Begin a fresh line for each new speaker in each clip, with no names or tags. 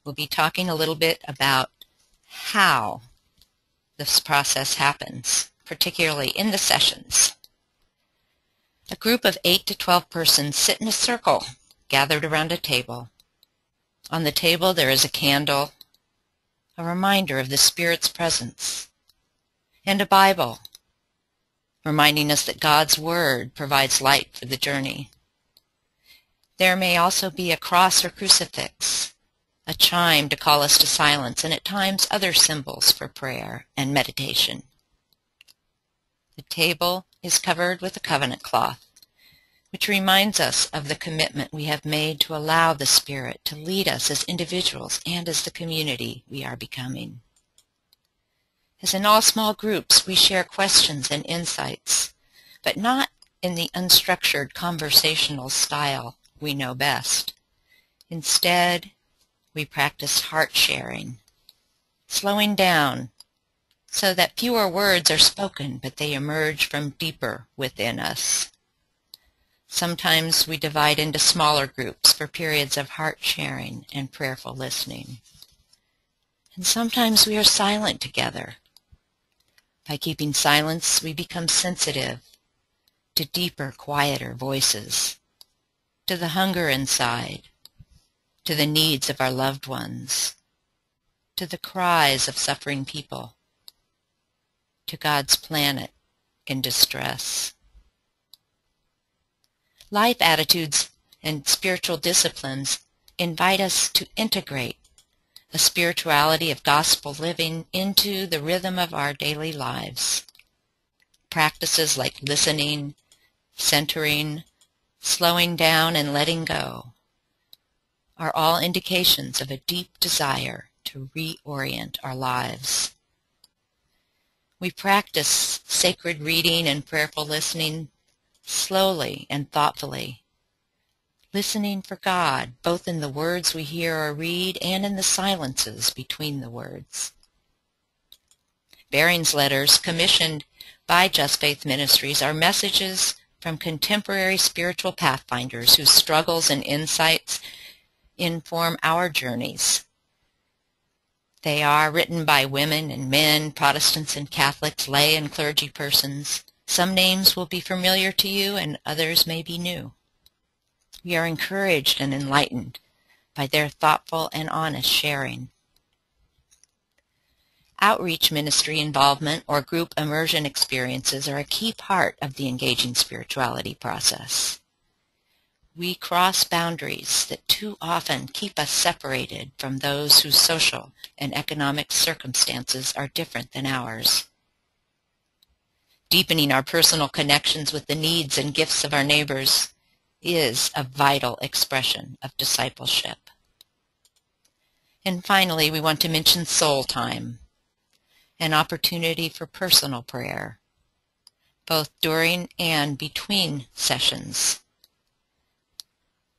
We'll be talking a little bit about how this process happens, particularly in the sessions. A group of 8 to 12 persons sit in a circle, gathered around a table. On the table there is a candle, a reminder of the Spirit's presence, and a Bible, reminding us that God's Word provides light for the journey. There may also be a cross or crucifix, a chime to call us to silence, and at times other symbols for prayer and meditation. The table is covered with a covenant cloth, which reminds us of the commitment we have made to allow the Spirit to lead us as individuals and as the community we are becoming. As in all small groups, we share questions and insights, but not in the unstructured conversational style we know best. Instead, we practice heart sharing, slowing down so that fewer words are spoken, but they emerge from deeper within us. Sometimes we divide into smaller groups for periods of heart sharing and prayerful listening. And sometimes we are silent together. By keeping silence, we become sensitive to deeper, quieter voices, to the hunger inside, to the needs of our loved ones, to the cries of suffering people, to God's planet in distress. Life attitudes and spiritual disciplines invite us to integrate a spirituality of gospel living into the rhythm of our daily lives. Practices like listening, centering, slowing down, and letting go are all indications of a deep desire to reorient our lives. We practice sacred reading and prayerful listening slowly and thoughtfully, listening for God both in the words we hear or read and in the silences between the words. Barings letters commissioned by Just Faith Ministries are messages from contemporary spiritual pathfinders whose struggles and insights inform our journeys. They are written by women and men, Protestants and Catholics, lay and clergy persons. Some names will be familiar to you and others may be new. We are encouraged and enlightened by their thoughtful and honest sharing. Outreach ministry involvement or group immersion experiences are a key part of the engaging spirituality process. We cross boundaries that too often keep us separated from those whose social and economic circumstances are different than ours. Deepening our personal connections with the needs and gifts of our neighbors is a vital expression of discipleship. And finally, we want to mention soul time, an opportunity for personal prayer, both during and between sessions.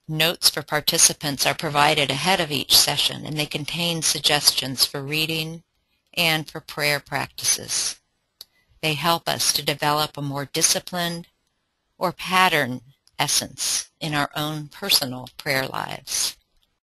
Notes for participants are provided ahead of each session, and they contain suggestions for reading and for prayer practices. They help us to develop a more disciplined or pattern essence in our own personal prayer lives.